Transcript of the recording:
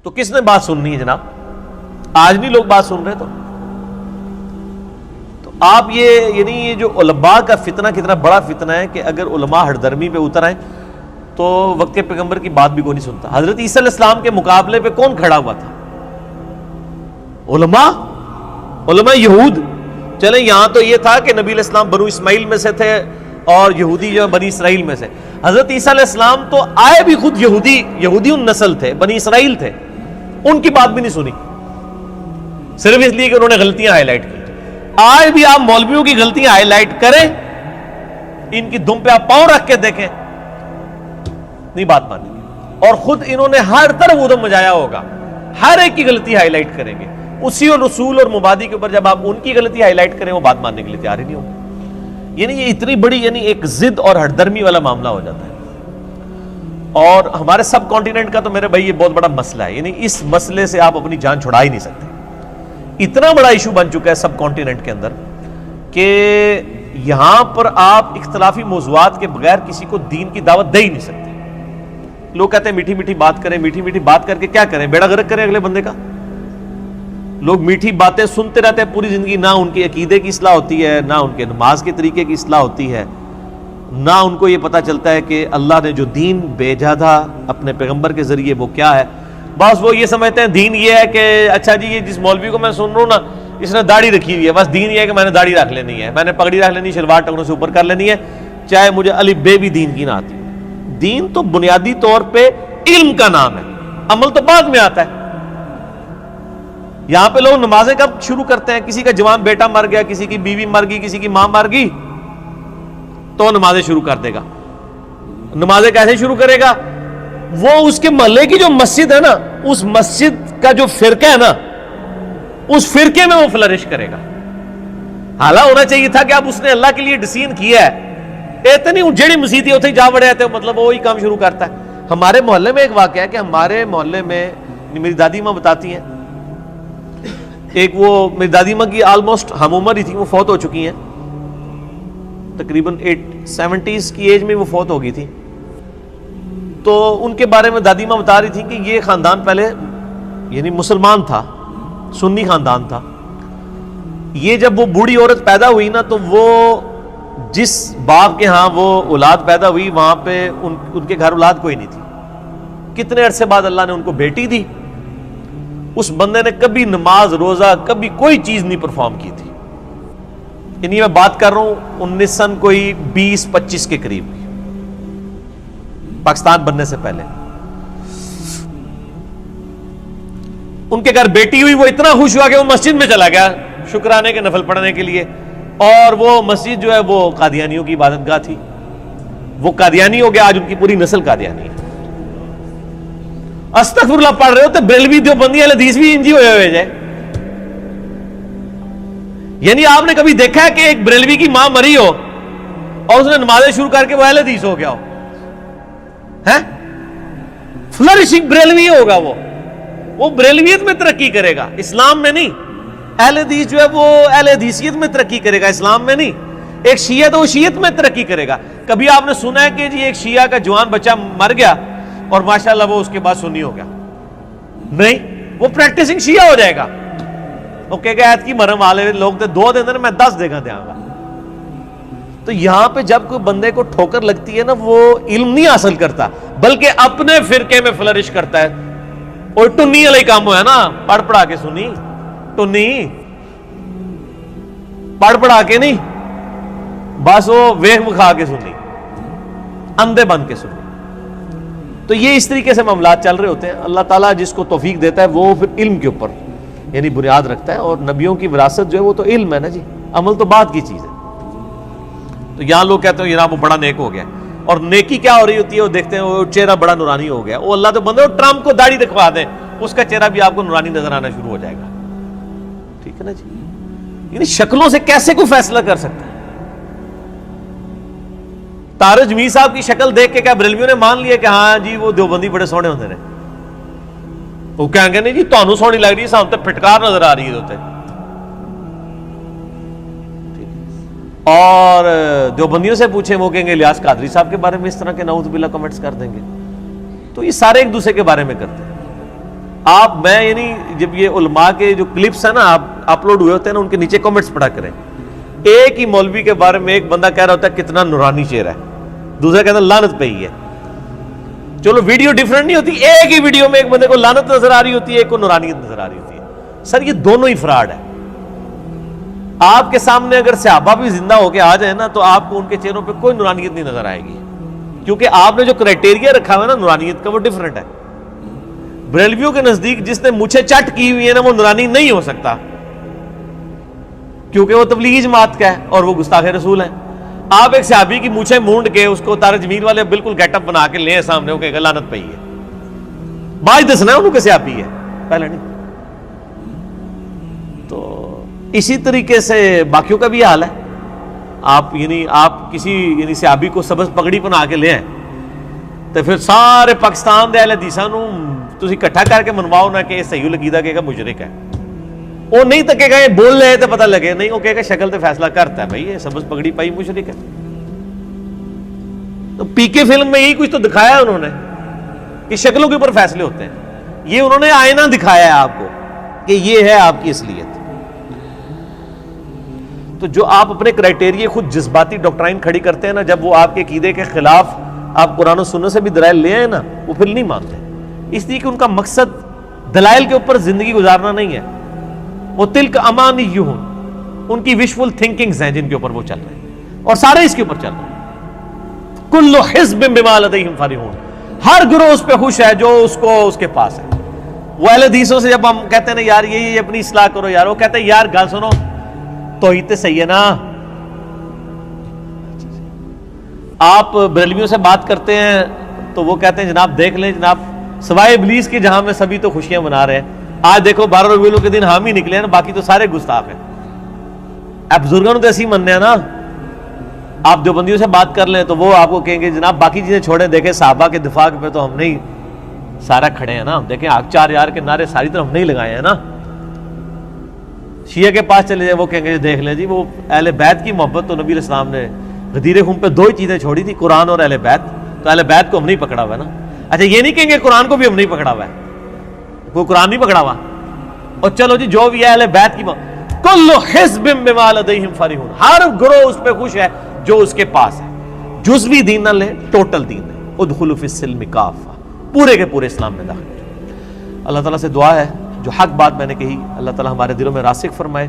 تو کس نے بات سننی ہے جناب؟ آج نہیں لوگ بات سن رہے تو آپ یعنی یہ جو علماء کا فتنہ کتنا بڑا فتنہ ہے کہ اگر علماء ہٹ درمی پہ اتر آئیں تو وقت کے پیغمبر کی بات بھی کوئی نہیں سنتا. حضرت عیسیٰ علیہ السلام کے مقابلے پہ کون کھڑا ہوا تھا؟ علماء یہود. چلیں یہاں تو یہ تھا کہ نبی علیہ السلام بنو اسماعیل میں سے تھے اور یہودی جو بنی اسرائیل میں سے. حضرت عیسیٰ علیہ السلام تو آئے بھی خود یہودی النسل تھے, بنی اسرائیل تھے, ان کی بات بھی نہیں سنی صرف اس لیے کہ انہوں نے غلطیاں ہائی لائٹ کی. آج بھی آپ مولویوں کی غلطیاں ہائی لائٹ کریں, ان کی دم پہ آپ پاؤں رکھ کے دیکھیں, نہیں بات مانیں گے. اور خود انہوں نے ہر طرف ادھم مچایا ہوگا, ہر ایک کی غلطی ہائی لائٹ کریں گے. اسی اور رسول اور مبادی کے اوپر جب آپ ان کی غلطی ہائی لائٹ کریں وہ بات ماننے کے لیے تیار ہی نہیں ہوگا. یعنی یہ اتنی بڑی ایک ضد اور ہٹ درمی والا معاملہ ہو جاتا ہے. اور ہمارے سب کانٹیننٹ کا تو میرے بھائی یہ بہت بڑا مسئلہ ہے. یعنی اس مسئلے سے آپ اپنی جان چھڑا ہی نہیں سکتے. اتنا بڑا ایشو بن چکا ہے سب کانٹیننٹ کے اندر کہ یہاں پر آپ اختلافی موضوعات کے بغیر کسی کو دین کی دعوت دے ہی نہیں سکتے. لوگ کہتے ہیں میٹھی میٹھی بات کریں, میٹھی میٹھی بات کر کے کیا کریں, بیڑا غرق کریں اگلے بندے کا. لوگ میٹھی باتیں سنتے رہتے ہیں پوری زندگی, نہ ان کے عقیدے کی اصلاح ہوتی ہے, نہ ان کے نماز کے طریقے کی اصلاح ہوتی ہے, نہ ان کو یہ پتہ چلتا ہے کہ اللہ نے جو دین بھیجا تھا اپنے پیغمبر کے ذریعے وہ کیا ہے. بس وہ یہ سمجھتے ہیں دین یہ ہے کہ اچھا جی یہ جس مولوی کو میں سن رہا ہوں نا اس نے داڑھی رکھی ہوئی ہے, بس دین یہ ہے کہ میں نے داڑھی رکھ لینی ہے, میں نے پگڑی رکھ لینی ہے, شلوار ٹخنوں سے اوپر کر لینی ہے, چاہے مجھے الف بے بھی دین کی نہ آتی. دین تو بنیادی طور پہ علم کا نام ہے, عمل تو بعد میں آتا ہے. یہاں پہ لوگ نمازیں کب شروع کرتے ہیں؟ کسی کا جوان بیٹا مر گیا, کسی کی بیوی مر گئی, کسی کی ماں مر گئی تو نمازیں شروع کر دے گا. نمازیں کیسے شروع کرے گا؟ وہ اس کے محلے کی جو مسجد ہے نا, اس مسجد کا جو فرقہ ہے نا, اس فرقے میں وہ فلرش کرے گا. حالانکہ ہونا چاہیے تھا کہ اب اس نے اللہ کے لیے ڈسین کیا ہے, اتنی جیڑی مسجد ہے اتنے جا بڑے آتے مطلب وہی کام شروع کرتا ہے. ہمارے محلے میں ایک واقعہ ہے کہ ہمارے محلے میں میری دادی ماں بتاتی ہیں, ایک وہ میری دادی ماں کی آلموسٹ ہم عمر ہی تھی, وہ فوت ہو چکی ہیں, تقریباً 70s کی ایج میں وہ فوت ہو گئی تھی. تو ان کے بارے میں دادی ماں بتا رہی تھی کہ یہ خاندان پہلے یعنی مسلمان تھا, سنی خاندان تھا. یہ جب وہ بوڑھی عورت پیدا ہوئی نا تو وہ جس باپ کے ہاں وہ اولاد پیدا ہوئی وہاں پہ ان کے گھر اولاد کوئی نہیں تھی. کتنے عرصے بعد اللہ نے ان کو بیٹی دی. اس بندے نے کبھی نماز روزہ کبھی کوئی چیز نہیں پرفارم کی تھی. یعنی میں بات کر رہا ہوں 19 کوئی 20-25 کے قریب کی, پاکستان بننے سے پہلے. ان کے گھر بیٹی ہوئی, وہ اتنا خوش ہوا کہ وہ مسجد میں چلا گیا شکرانے کے نفل پڑھنے کے لیے. اور وہ مسجد جو ہے وہ قادیانیوں کی عبادت گاہ تھی. وہ قادیانی ہو گیا, آج ان کی پوری نسل قادیانی ہے. استغفر اللہ پڑھ رہے ہو تو بریلوی دیوبندی اہل حدیث بھی انجی ہوئے جائے. یعنی آپ نے کبھی دیکھا ہے کہ ایک بریلوی کی ماں مری ہو اور اس نے نمازیں شروع کر کے وہ اہل حدیث ہو گیا ہو؟ فلرشنگ بریلوی ہوگا وہ بریلویت میں ترقی کرے گا, اسلام میں نہیں. اہل حدیث جو ہے وہ اہل حدیثیت میں ترقی کرے گا, اسلام میں نہیں. ایک شیعہ تو وہ شیعت میں ترقی کرے گا. کبھی آپ نے سنا ہے کہ جی ایک شیعہ کا جوان بچہ مر گیا اور ماشاءاللہ وہ اس کے بعد سنی ہو گیا؟ نہیں, وہ پریکٹسنگ شیعہ ہو جائے گا. وہ کہے گا ایت کی مرم والے لوگ تھے 2 دن میں 10 دیکھا دیا گا. تو یہاں پہ جب کوئی بندے کو ٹھوکر لگتی ہے نا, وہ علم نہیں حاصل کرتا بلکہ اپنے فرقے میں فلرش کرتا ہے. اور ٹنی والا کام ہوا ہے نا, پڑھ پڑھا کے سنی, ٹنی پڑھ پڑھا کے نہیں, بس وہ ویخ مکھا کے سنی, اندھے بن کے سنی. تو یہ اس طریقے سے معاملات چل رہے ہوتے ہیں. اللہ تعالیٰ جس کو توفیق دیتا ہے وہ پھر علم کے اوپر یعنی بنیاد رکھتا ہے. اور نبیوں کی وراثت جو ہے وہ تو علم ہے نا جی, عمل تو بعد کی چیز ہے. تو یہاں لوگ کہتے ہیں جناب وہ بڑا نیک ہو گیا, اور نیکی کیا ہو رہی ہوتی ہے وہ دیکھتے ہیں وہ چہرہ بڑا نورانی ہو گیا. وہ اللہ تو بندے ٹرمپ کو داڑھی دکھوا دیں, اس کا چہرہ بھی آپ کو نورانی نظر آنا شروع ہو جائے گا. ٹھیک ہے نا جی. یعنی شکلوں سے کیسے کوئی فیصلہ کر سکتا ہے؟ تارج جمیل صاحب کی شکل دیکھ کے کیا بریلویوں نے مان لیا کہ ہاں جی وہ دیوبندی بڑے سونے ہوتے ہیں؟ وہ کہیں گے نہیں جی تانوں سونی لگ رہی ہے, سامنے پھٹکار نظر آ رہی ہے ہوتے. اور دیوبندیوں سے پوچھیں وہ کہیں گے الیاس قادری صاحب کے بارے میں اس طرح کے نعوذ باللہ کمنٹس کر دیں گے. تو یہ سارے ایک دوسرے کے بارے میں کرتے ہیں. آپ میں یعنی جب یہ علماء کے جو کلپس ہیں نا آپ اپلوڈ ہوئے ہوتے ہیں نا، ان کے نیچے کمنٹس پڑھا کریں. ایک ہی مولوی کے بارے میں ایک بندہ کہہ رہا ہوتا ہے کتنا نورانی چہرہ ہے، دوسرا کہتا ہے لعنت پہ ہی ہے. چلو ویڈیو ڈیفرنٹ نہیں ہوتی، ایک ہی ویڈیو میں ایک بندے کو لعنت نظر آ رہی ہوتی ہے، ایک کو نورانیت نظر آ رہی ہوتی ہے. سر یہ دونوں ہی فراڈ ہے. آپ کے سامنے اگر صحابہ بھی زندہ ہو کے آ جائیں نا تو آپ کو ان کے چہروں پہ کوئی نورانیت نہیں نظر آئے گی، کیونکہ آپ نے جو کرائٹیریا رکھا ہوا ہے نا نورانیت کا وہ ڈیفرنٹ ہے. بریلویوں کے نزدیک جس نے مونچھیں چٹ کی ہوئی ہے نا وہ نورانی نہیں ہو سکتا، کیونکہ وہ تبلیغی جماعت کا ہے اور وہ گستاخ رسول ہے. آپ ایک صحابی کی مونچھیں مونڈ کے اس کو طارق جمیل والے بالکل گیٹ اپ بنا کے لیں سامنے، وہ کہے گا لعنت پہ ہی ہے. باج دسنا انہوں کے صحابی ہے، پہلے نہیں. تو اسی طریقے سے باقیوں کا بھی حال ہے. آپ کسی صحابی کو سبز پگڑی بنا کے لے آئیں تو پھر سارے پاکستان دے اہل حدیثاں نوں تسی اکٹھا کر کے منواؤ نہ کہ یہ صحیح لگیدا کہ مشرک ہے. وہ نہیں تکے گا یہ بول رہے تو پتہ لگے، نہیں وہ کہے گا شکل تو فیصلہ کرتا ہے بھائی یہ سبز پگڑی پائی مشرک ہے. تو پی کے فلم میں یہی کچھ تو دکھایا انہوں نے کہ شکلوں کے اوپر فیصلے ہوتے ہیں. یہ انہوں نے آئینہ دکھایا ہے آپ کو کہ یہ ہے آپ کی اصلیت. تو جو آپ اپنے کرائٹیریا خود جذباتی ڈاکٹرائن کھڑی کرتے ہیں نا، جب وہ آپ کے عقیدے کے خلاف آپ قرآن و سنت سے بھی دلائل لے آئے نا، وہ پھر نہیں مانتے، اس لیے کہ ان کا مقصد دلائل کے اوپر زندگی گزارنا نہیں ہے. وہ تلک امانیہم، ان کی وشفل تھنکنگز ہیں جن کے اوپر وہ چل رہے ہیں، اور سارے اس کے اوپر چل رہے ہیں. کل حزب بما لدیہم فرحون، ہر گروہ اس پہ خوش ہے جو اس کے پاس ہے. وہ اہل حدیثوں سے جب ہم کہتے ہیں نا یار یہ اپنی اصلاح کرو یار، وہ کہتے ہیں یار گل سنو توحید تے صحیح ہے نا. آپ بریلویوں سے بات کرتے ہیں تو وہ کہتے ہیں جناب دیکھ لیں جناب، سوائے ابلیس کے جہاں میں سبھی تو خوشیاں منا رہے ہیں. آج دیکھو 12 ربیع الاول کے دن ہم ہی نکلے ہیں نا، باقی تو سارے گستاخ ہیں. آپ بزرگوں تو ایسی مننے ہیں نا. آپ دیوبندیوں سے بات کر لیں تو وہ آپ کو کہیں گے جناب باقی چیزیں چھوڑیں، دیکھیں صحابہ کے دفاع پہ تو ہم نہیں سارا کھڑے ہیں نا. دیکھیں آگ 4 یار کے نعرے ساری طرف نہیں لگائے ہیں نا. شیعہ کے پاس چلے جائیں وہ کہیں گے دیکھ لیں جی وہ اہل بیت کی محبت تو نبی علیہ السلام نے غدیر خون پہ 2 ہی چیزیں چھوڑی تھی، قرآن اور اہل بیت. تو اہل بیت کو ہم نہیں پکڑا ہوا ہے نا. اچھا یہ نہیں کہیں گے قرآن کو بھی ہم نہیں پکڑا ہوا ہے، کوئی قرآن نہیں پکڑا ہوا. اور چلو جی جو بھی ہے اہل بیت کی کل حزب بما لدیہم فرحون، ہر گروہ اس پہ خوش ہے جو اس کے پاس ہے. جزوی دین نہ لے، ٹوٹل دین لے. ادخلوا فی السلم کافہ، پورے کے پورے اسلام میں داخل. اللہ تعالیٰ سے دعا ہے جو حق بات میں نے کہی اللہ تعالیٰ ہمارے دلوں میں راسخ فرمائے.